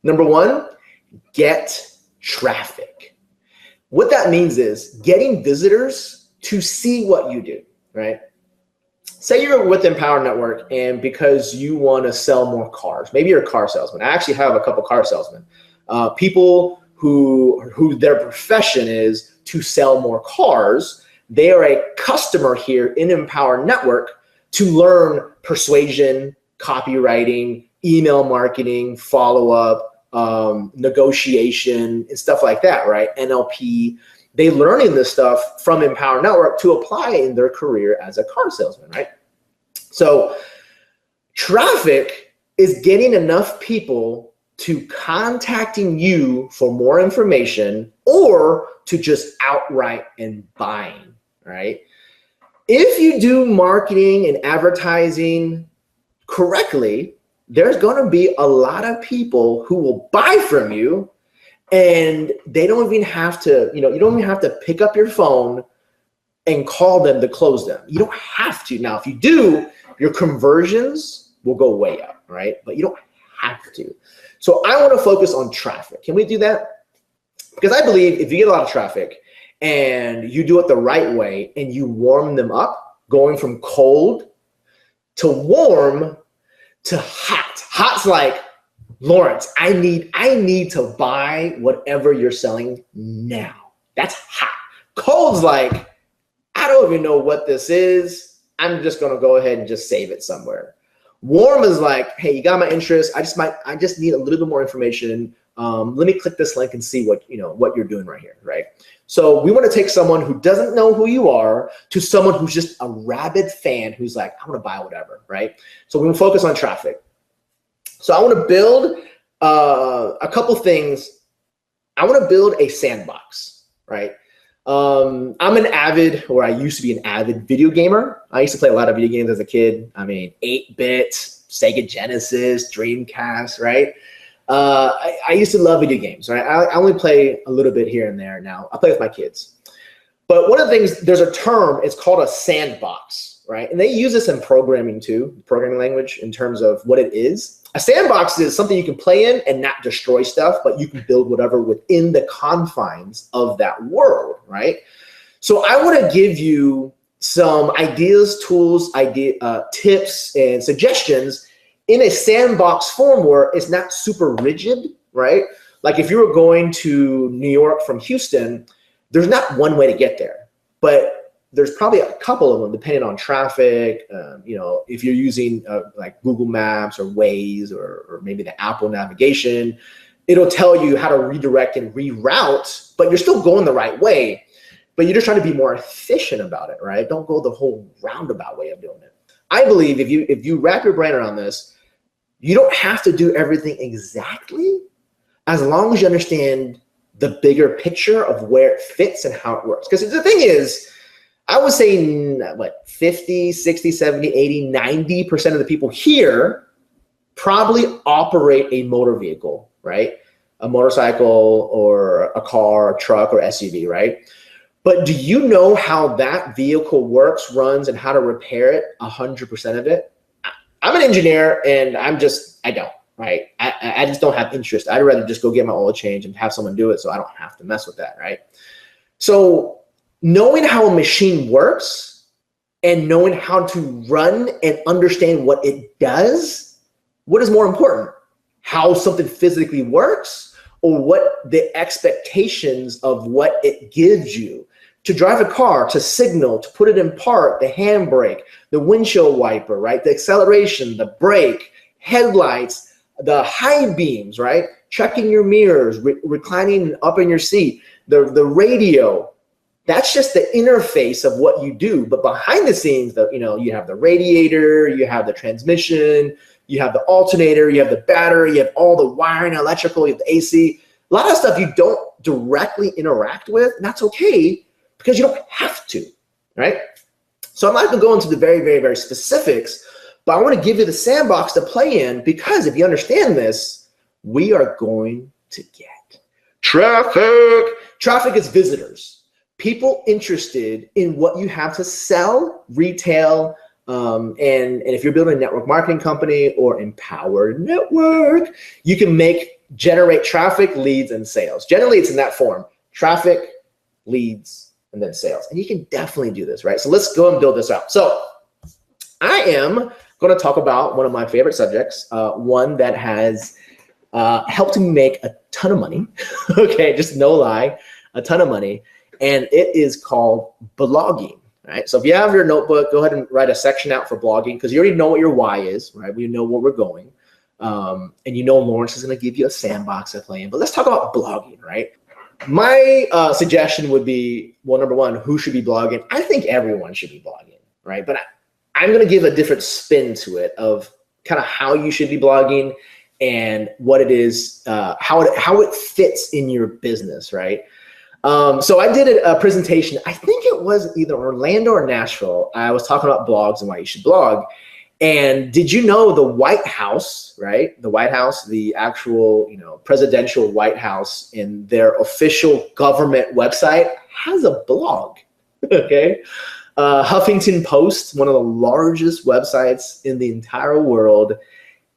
Number one, get traffic. What that means is getting visitors to see what you do, right? Say you're with Empower Network and because you want to sell more cars, maybe you're a car salesman. I actually have a couple car salesmen, people who their profession is to sell more cars. They are a customer here in Empower Network to learn persuasion, copywriting, email marketing, follow-up, negotiation, and stuff like that, right? NLP. They learning this stuff from Empower Network to apply in their career as a car salesman, right? So traffic is getting enough people to contacting you for more information or to just outright and buying, right? If you do marketing and advertising correctly, there's going to be a lot of people who will buy from you, and they don't even have to, you don't even have to pick up your phone and call them to close them. You don't have to. Now, if you do, your conversions will go way up, right? But you don't have to. So I want to focus on traffic. Can we do that? Because I believe if you get a lot of traffic and you do it the right way and you warm them up, going from cold to warm to hot. Hot's like, Lawrence, I need to buy whatever you're selling now. That's hot. Cold's like, I don't even know what this is. I'm just gonna go ahead and just save it somewhere. Warm is like, hey, you got my interest. I just need a little bit more information. Let me click this link and see what you're doing right here, right? So we want to take someone who doesn't know who you are to someone who's just a rabid fan who's like, I want to buy whatever, right? So we want to focus on traffic. So I want to build a couple things. I want to build a sandbox, right? I'm an avid, or I used to be an avid video gamer. I used to play a lot of video games as a kid. I mean, 8-bit, Sega Genesis, Dreamcast, right? I used to love video games, right? I only play a little bit here and there now. I play with my kids. But one of the things, there's a term, it's called a sandbox, right? And they use this in programming too, programming language, in terms of what it is. A sandbox is something you can play in and not destroy stuff, but you can build whatever within the confines of that world, right? So I want to give you some ideas, tools, tips, and suggestions in a sandbox form where it's not super rigid, right? Like if you were going to New York from Houston, there's not one way to get there, but there's probably a couple of them depending on traffic. If you're using like Google Maps or Waze or maybe the Apple navigation, it'll tell you how to redirect and reroute, but you're still going the right way, but you're just trying to be more efficient about it, right? Don't go the whole roundabout way of doing it. I believe if you wrap your brain around this, you don't have to do everything exactly, as long as you understand the bigger picture of where it fits and how it works. Because the thing is, I would say, 50, 60, 70, 80, 90% of the people here probably operate a motor vehicle, right? A motorcycle or a car, a truck, or SUV, right? But do you know how that vehicle works, runs, and how to repair it 100% of it? I'm an engineer, and I don't, right? I just don't have interest. I'd rather just go get my oil change and have someone do it so I don't have to mess with that, right? So knowing how a machine works and knowing how to run and understand what it does, what is more important? How something physically works, or what the expectations of what it gives you? To drive a car, to signal, to put it in park, the handbrake, the windshield wiper, right? The acceleration, the brake, headlights, the high beams, right? Checking your mirrors, reclining up in your seat, the radio. That's just the interface of what you do. But behind the scenes, you have the radiator, you have the transmission, you have the alternator, you have the battery, you have all the wiring, electrical, you have the AC. A lot of stuff you don't directly interact with, and that's okay, because you don't have to, right? So I'm not gonna go into the very, very, very specifics, but I wanna give you the sandbox to play in, because if you understand this, we are going to get traffic. Traffic is visitors, people interested in what you have to sell, retail, and if you're building a network marketing company or Empower Network, you can make generate traffic, leads, and sales. Generally, it's in that form: traffic, leads, and then sales. And you can definitely do this, right? So let's go and build this out. So I am going to talk about one of my favorite subjects, one that has helped me make a ton of money. Okay, just no lie, a ton of money. And it is called blogging, right? So if you have your notebook, go ahead and write a section out for blogging, because you already know what your why is, right? We know where we're going. And you know Lawrence is going to give you a sandbox to play in. But let's talk about blogging, right? My suggestion would be, well, number one, who should be blogging? I think everyone should be blogging, right? But I'm going to give a different spin to it of kind of how you should be blogging and what it is, how it fits in your business, right? So I did a presentation, I think it was either Orlando or Nashville. I was talking about blogs and why you should blog. And did you know the White House, right? The White House, the actual, presidential White House, in their official government website has a blog, okay? Huffington Post, one of the largest websites in the entire world,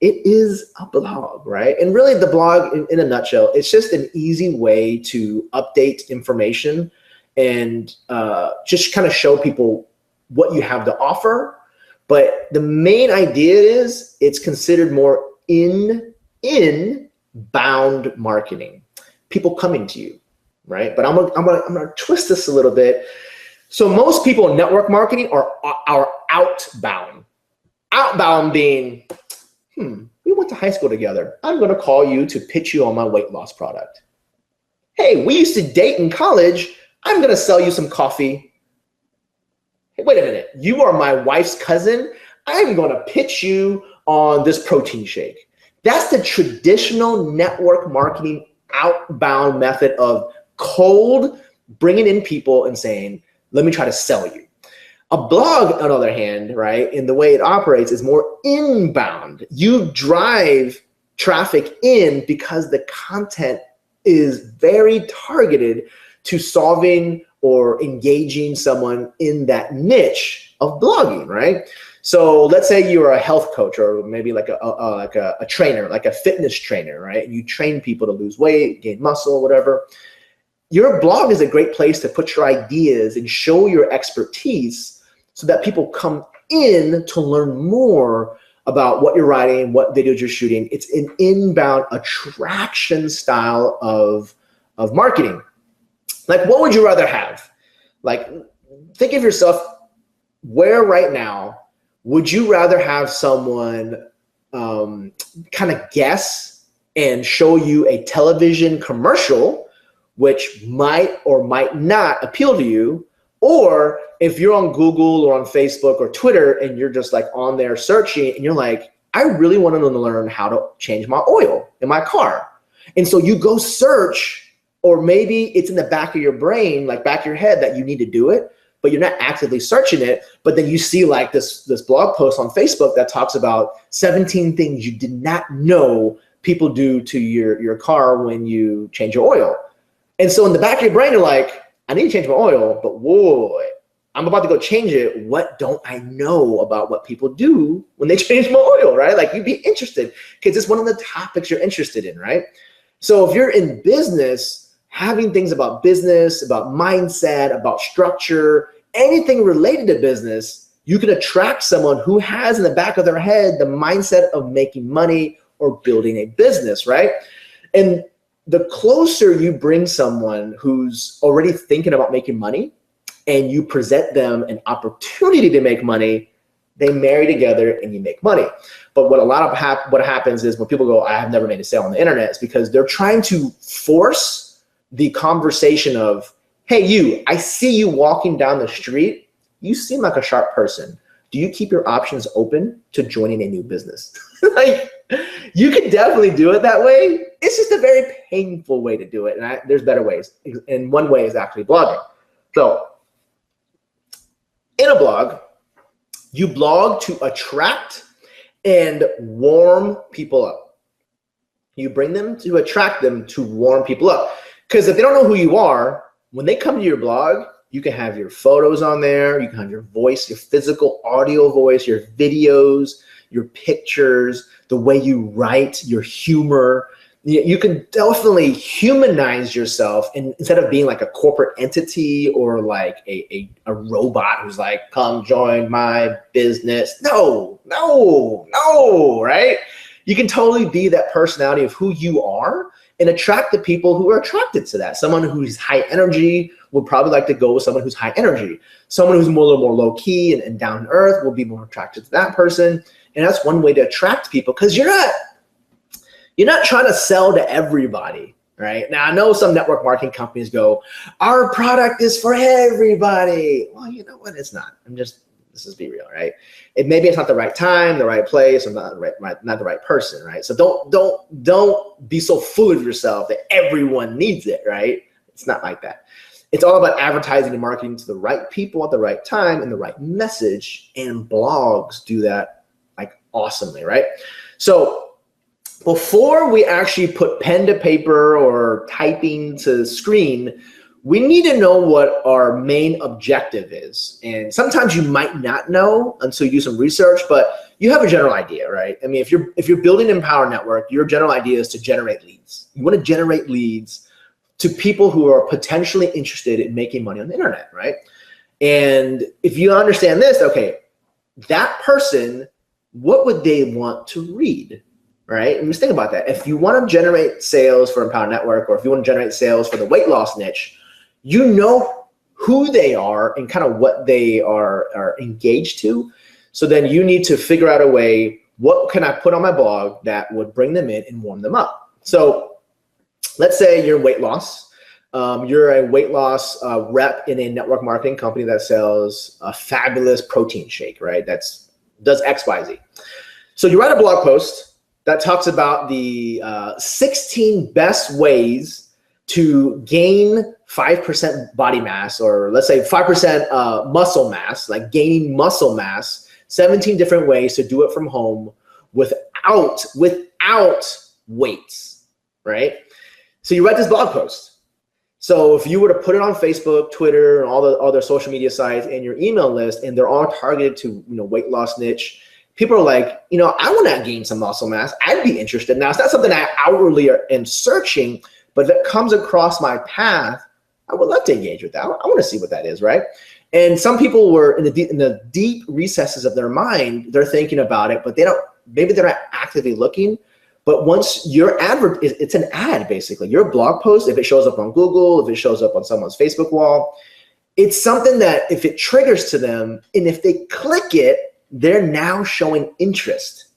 it is a blog, right? And really the blog, in a nutshell, it's just an easy way to update information and just kind of show people what you have to offer. But the main idea is it's considered more inbound marketing, people coming to you, right? But I'm gonna twist this a little bit. So most people in network marketing are outbound. Outbound being, we went to high school together. I'm going to call you to pitch you on my weight loss product. Hey, we used to date in college. I'm going to sell you some coffee. Hey, wait a minute. You are my wife's cousin. I'm going to pitch you on this protein shake. That's the traditional network marketing outbound method of cold bringing in people and saying, let me try to sell you. A blog, on the other hand, right, in the way it operates is more inbound. You drive traffic in because the content is very targeted to solving or engaging someone in that niche of blogging, right? So let's say you're a health coach, or maybe like a trainer, like a fitness trainer, right? And you train people to lose weight, gain muscle, whatever. Your blog is a great place to put your ideas and show your expertise so that people come in to learn more about what you're writing, what videos you're shooting. It's an inbound attraction style of marketing. Like, what would you rather have? Like, think of yourself, where right now would you rather have someone kind of guess and show you a television commercial, which might or might not appeal to you? Or if you're on Google or on Facebook or Twitter and you're just like on there searching and you're like, I really want to learn how to change my oil in my car. And so you go search, or maybe it's in the back of your brain, like back of your head, that you need to do it, but you're not actively searching it. But then you see like this blog post on Facebook that talks about 17 things you did not know people do to your car when you change your oil. And so in the back of your brain, you're like, I need to change my oil, but whoa, I'm about to go change it. What don't I know about what people do when they change my oil, right? Like, you'd be interested because it's one of the topics you're interested in, right? So if you're in business, having things about business, about mindset, about structure, anything related to business, you can attract someone who has in the back of their head the mindset of making money or building a business, right? And the closer you bring someone who's already thinking about making money and you present them an opportunity to make money, they marry together and you make money. But what happens is when people go, I have never made a sale on the internet, it's because they're trying to force the conversation of, hey, you, I see you walking down the street. You seem like a sharp person. Do you keep your options open to joining a new business? Like, you can definitely do it that way. It's just a very painful way to do it. And there's better ways. And one way is actually blogging. So in a blog, you blog to attract and warm people up. You bring them to attract them, to warm people up. Because if they don't know who you are, when they come to your blog, you can have your photos on there. You can have your voice, your physical audio voice, your videos, your pictures, the way you write, your humor. you can definitely humanize yourself, and instead of being like a corporate entity or like a robot who's like, come join my business. No, right? You can totally be that personality of who you are and attract the people who are attracted to that. Someone who's high energy would probably like to go with someone who's high energy. Someone who's a little more low key and down to earth will be more attracted to that person. And that's one way to attract people, because you're not trying to sell to everybody, right? Now, I know some network marketing companies go, our product is for everybody. Well, you know what? It's not. Let's just be real, right? Maybe it's not the right time, the right place, or not the right person, right? So don't be so full of yourself that everyone needs it, right? It's not like that. It's all about advertising and marketing to the right people at the right time and the right message, and blogs do that like awesomely, right? So before we actually put pen to paper or typing to screen, we need to know what our main objective is. And sometimes you might not know until you do some research, but you have a general idea, right? I mean, if you're building an Empower Network, your general idea is to generate leads. You want to generate leads to people who are potentially interested in making money on the internet, right? And if you understand this, okay, that person, what would they want to read? Right? And just think about that. If you want to generate sales for Empower Network, or if you want to generate sales for the weight loss niche, you know who they are and kind of what they are engaged to. So then you need to figure out a way, what can I put on my blog that would bring them in and warm them up? So let's say you're weight loss. You're a weight loss rep in a network marketing company that sells a fabulous protein shake, right? Does X, Y, Z. So you write a blog post that talks about the 16 best ways to gain 5% body mass, or let's say 5% muscle mass, like gaining muscle mass, 17 different ways to do it from home without weights, right? So you write this blog post. So if you were to put it on Facebook, Twitter, and all the other social media sites and your email list, and they're all targeted to, weight loss niche, people are like, I want to gain some muscle mass. I'd be interested. Now, it's not something I outwardly am searching, but if it comes across my path, I would love to engage with that. I want to see what that is, right? And some people were in the deep recesses of their mind, they're thinking about it, but maybe they're not actively looking. But once your advert, it's an ad basically. Your blog post, if it shows up on Google, if it shows up on someone's Facebook wall, it's something that if it triggers to them, and if they click it, they're now showing interest.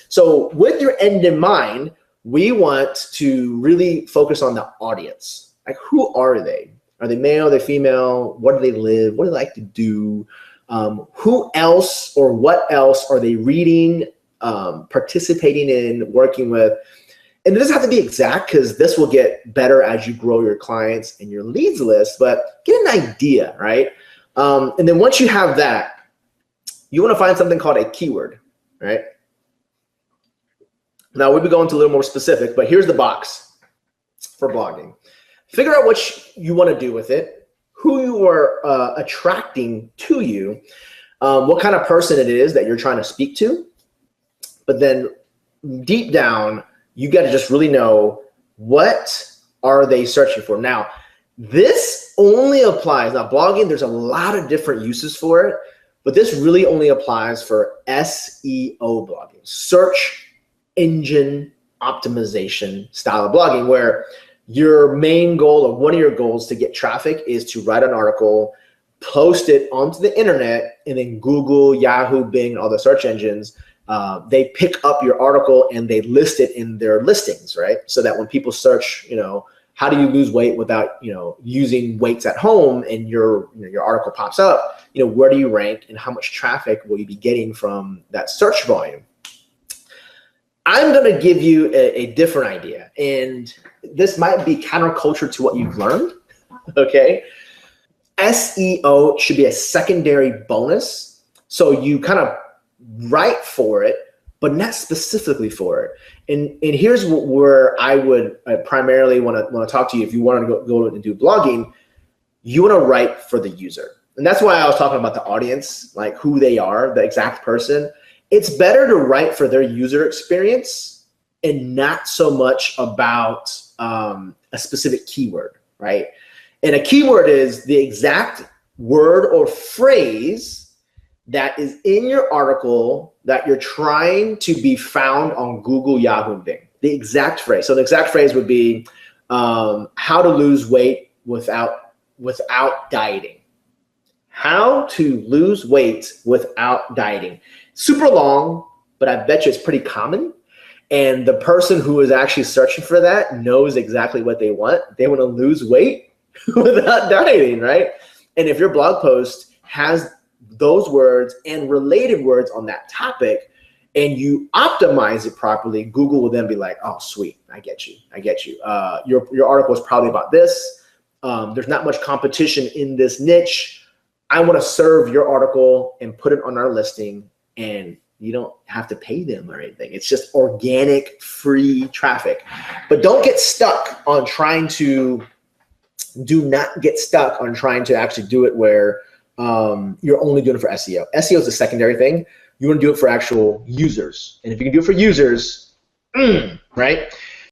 So with your end in mind, we want to really focus on the audience. Like, who are they? Are they male? Are they female? What do they live? What do they like to do? Who else or what else are they reading, participating in, working with? And it doesn't have to be exact, because this will get better as you grow your clients and your leads list, but get an idea, right? And then once you have that, you want to find something called a keyword, right? Now, we'll be going to a little more specific, but here's the box for blogging. Figure out what you want to do with it, who you are attracting to you, what kind of person it is that you're trying to speak to. But then deep down, you got to just really know, what are they searching for? Now, this only applies, now blogging, there's a lot of different uses for it, but this really only applies for SEO blogging, search engine optimization style of blogging, where your main goal, or one of your goals to get traffic, is to write an article, post it onto the internet, and then Google, Yahoo, Bing, all the search engines, they pick up your article and they list it in their listings, right? So that when people search, how do you lose weight without, using weights at home, and your article pops up, where do you rank and how much traffic will you be getting from that search volume? I'm going to give you a different idea, and this might be counterculture to what you've learned, okay? SEO should be a secondary bonus, so you kind of write for it, but not specifically for it. And here's where I would primarily want to talk to you. If you want to go and do blogging, you want to write for the user. And that's why I was talking about the audience, like who they are, the exact person. It's better to write for their user experience and not so much about a specific keyword, right? And a keyword is the exact word or phrase that is in your article that you're trying to be found on Google, Yahoo, and Bing. The exact phrase. So the exact phrase would be how to lose weight without dieting. How to lose weight without dieting. Super long, but I bet you it's pretty common. And the person who is actually searching for that knows exactly what they want. They want to lose weight without dieting, right? And if your blog post has those words and related words on that topic, and you optimize it properly, Google will then be like, oh, sweet, I get you. Your article is probably about this. There's not much competition in this niche. I want to serve your article and put it on our listing, and you don't have to pay them or anything. It's just organic, free traffic. But don't get stuck on do not get stuck on trying to actually do it where you're only doing it for SEO. SEO is a secondary thing. You want to do it for actual users. And if you can do it for users, right?